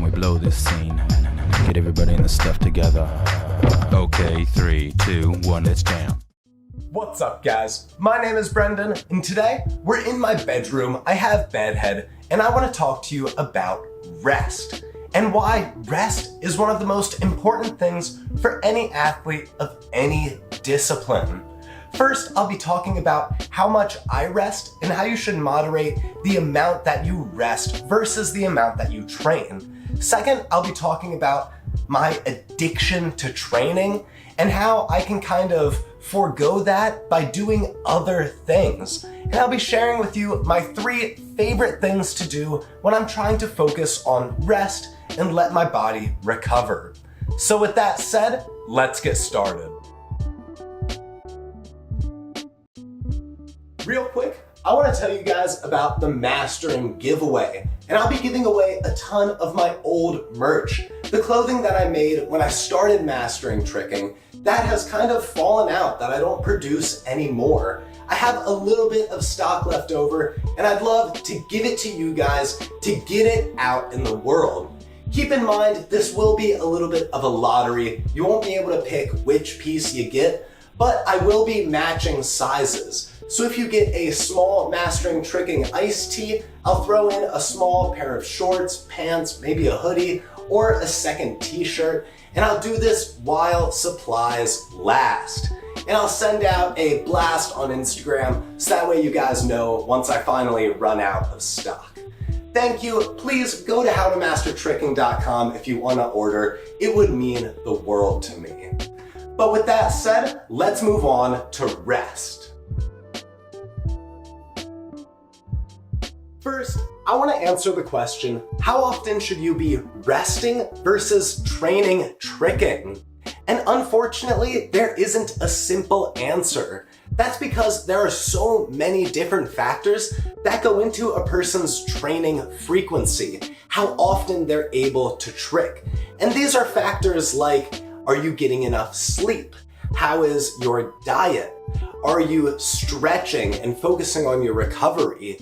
time we blow this scene. Get everybody in the stuff together. Okay, 3, 2, 1, let's jam. What's up, guys? My name is Brendan, and today we're in my bedroom. I have bedhead, and I want to talk to you about rest and why rest is one of the most important things for any athlete of any discipline. First, I'll be talking about how much I rest and how you should moderate the amount that you rest versus the amount that you train. Second, I'll be talking about my addiction to training and how I can kind of forego that by doing other things. And I'll be sharing with you my 3 favorite things to do when I'm trying to focus on rest and let my body recover. So with that said, let's get started. Real quick, I want to tell you guys about the Mastering giveaway, and I'll be giving away a ton of my old merch. The clothing that I made when I started mastering tricking, that has kind of fallen out, that I don't produce anymore. I have a little bit of stock left over, and I'd love to give it to you guys to get it out in the world. Keep in mind, this will be a little bit of a lottery. You won't be able to pick which piece you get, but I will be matching sizes. So if you get a small Mastering Tricking iced tea, I'll throw in a small pair of shorts, pants, maybe a hoodie, or a second t-shirt, and I'll do this while supplies last. And I'll send out a blast on Instagram so that way you guys know once I finally run out of stock. Thank you. Please go to howtomastertricking.com if you want to order. It would mean the world to me. But with that said, let's move on to rest. First, I want to answer the question, how often should you be resting versus training tricking? And unfortunately, there isn't a simple answer. That's because there are so many different factors that go into a person's training frequency, how often they're able to trick. And these are factors like, are you getting enough sleep? How is your diet? Are you stretching and focusing on your recovery?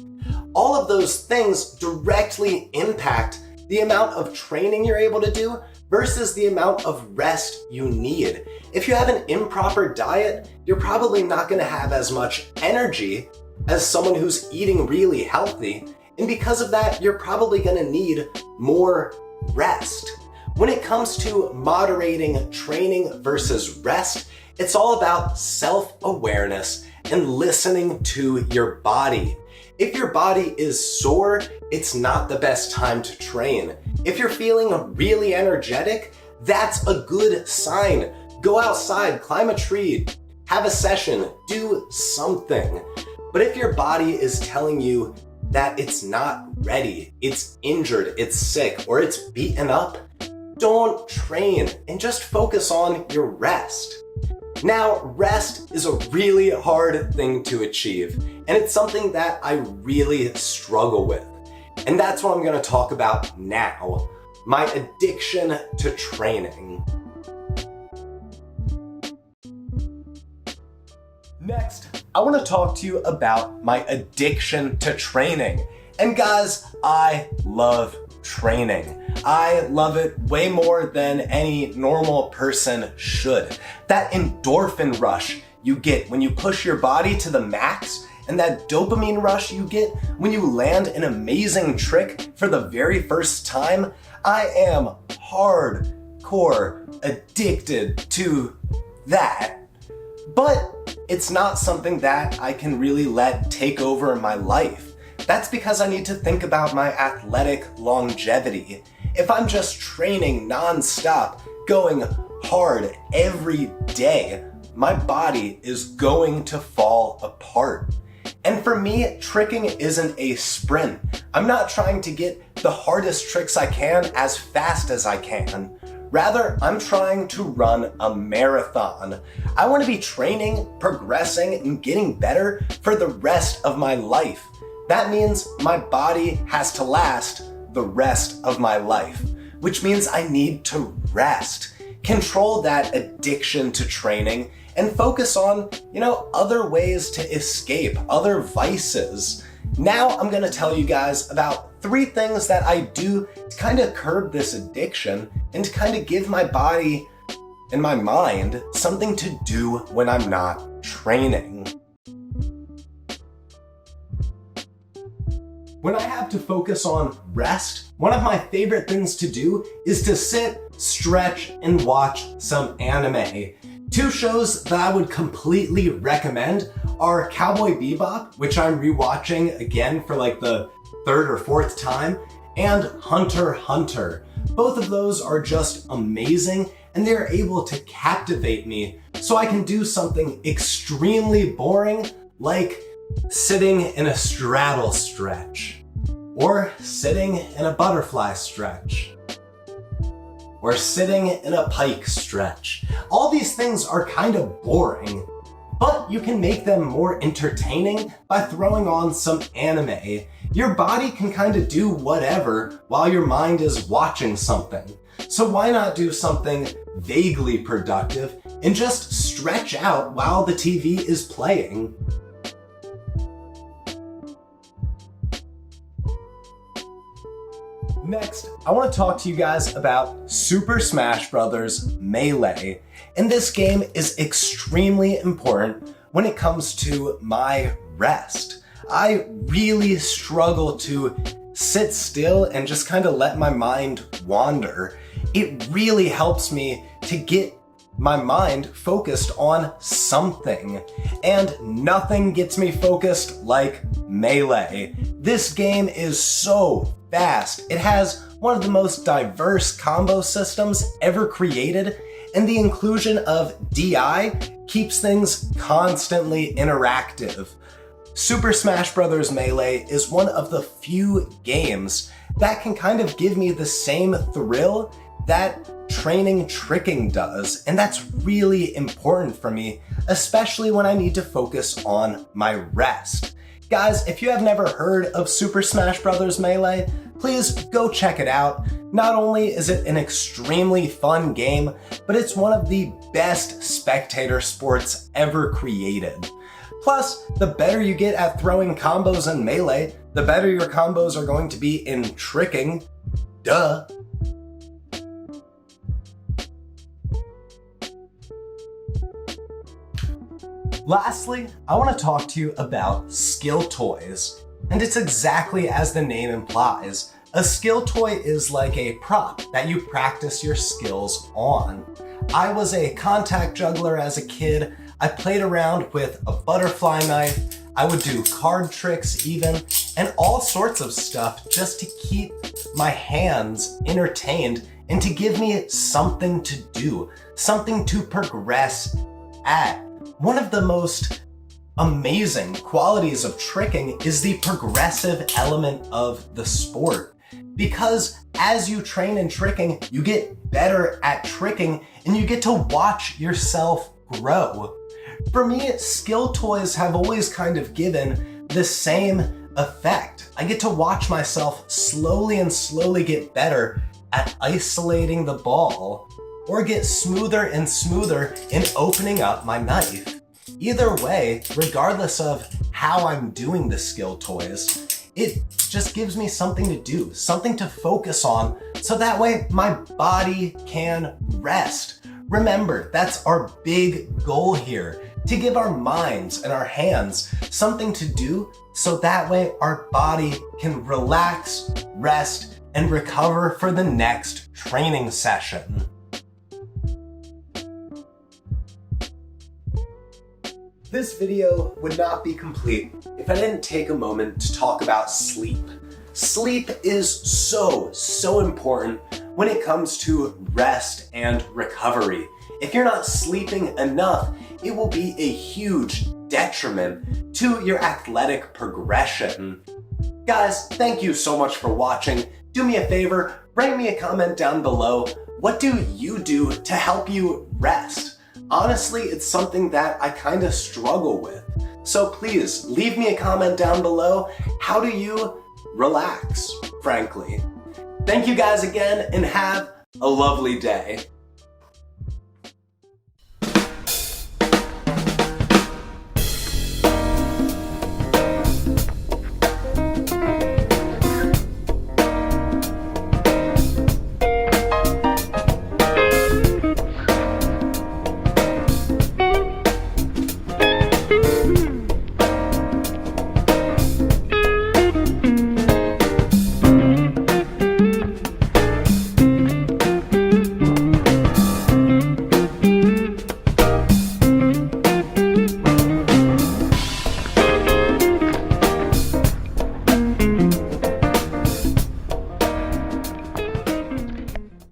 All of those things directly impact the amount of training you're able to do versus the amount of rest you need. If you have an improper diet, you're probably not going to have as much energy as someone who's eating really healthy, and because of that, you're probably going to need more rest. When it comes to moderating training versus rest, it's all about self-awareness and listening to your body. If your body is sore, it's not the best time to train. If you're feeling really energetic, that's a good sign. Go outside, climb a tree, have a session, do something. But if your body is telling you that it's not ready, it's injured, it's sick, or it's beaten up, don't train and just focus on your rest. Now, rest is a really hard thing to achieve, and it's something that I really struggle with. And that's what I'm going to talk about now, my addiction to training. Next, I want to talk to you about my addiction to training. And guys, I love training. I love it way more than any normal person should. That endorphin rush you get when you push your body to the max, and that dopamine rush you get when you land an amazing trick for the very first time, I am hardcore addicted to that. But it's not something that I can really let take over my life. That's because I need to think about my athletic longevity. If I'm just training non-stop, going hard every day, my body is going to fall apart. And for me, tricking isn't a sprint. I'm not trying to get the hardest tricks I can as fast as I can. Rather, I'm trying to run a marathon. I want to be training, progressing, and getting better for the rest of my life. That means my body has to last the rest of my life, which means I need to rest, control that addiction to training, and focus on, other ways to escape, other vices. Now I'm gonna tell you guys about 3 things that I do to kind of curb this addiction and to kind of give my body and my mind something to do when I'm not training. When I have to focus on rest, one of my favorite things to do is to sit, stretch, and watch some anime. 2 shows that I would completely recommend are Cowboy Bebop, which I'm rewatching again for like the 3rd or 4th time, and Hunter x Hunter. Both of those are just amazing, and they're able to captivate me so I can do something extremely boring like sitting in a straddle stretch, or sitting in a butterfly stretch, or sitting in a pike stretch. All these things are kind of boring, but you can make them more entertaining by throwing on some anime. Your body can kind of do whatever while your mind is watching something. So why not do something vaguely productive and just stretch out while the TV is playing? Next, I want to talk to you guys about Super Smash Bros. Melee. And this game is extremely important when it comes to my rest. I really struggle to sit still and just kind of let my mind wander. It really helps me to get my mind focused on something. And nothing gets me focused like Melee. This game is so fast. It has one of the most diverse combo systems ever created, and the inclusion of DI keeps things constantly interactive. Super Smash Bros. Melee is one of the few games that can kind of give me the same thrill that Tricking does, and that's really important for me, especially when I need to focus on my rest. Guys, if you have never heard of Super Smash Bros. Melee, please go check it out. Not only is it an extremely fun game, but it's one of the best spectator sports ever created. Plus, the better you get at throwing combos in Melee, the better your combos are going to be in Tricking. Duh. Lastly, I want to talk to you about skill toys. And it's exactly as the name implies. A skill toy is like a prop that you practice your skills on. I was a contact juggler as a kid. I played around with a butterfly knife. I would do card tricks even, and all sorts of stuff just to keep my hands entertained and to give me something to do, something to progress at. One of the most amazing qualities of tricking is the progressive element of the sport. Because as you train in tricking, you get better at tricking and you get to watch yourself grow. For me, skill toys have always kind of given the same effect. I get to watch myself slowly get better at isolating the ball, or get smoother and smoother in opening up my knife. Either way, regardless of how I'm doing the skill toys, it just gives me something to do, something to focus on, so that way my body can rest. Remember, that's our big goal here, to give our minds and our hands something to do, so that way our body can relax, rest, and recover for the next training session. This video would not be complete if I didn't take a moment to talk about sleep. Sleep is so important when it comes to rest and recovery. If you're not sleeping enough, it will be a huge detriment to your athletic progression. Guys, thank you so much for watching. Do me a favor, write me a comment down below. What do you do to help you rest? Honestly, it's something that I kind of struggle with. So please, leave me a comment down below. How do you relax, frankly? Thank you guys again, and have a lovely day.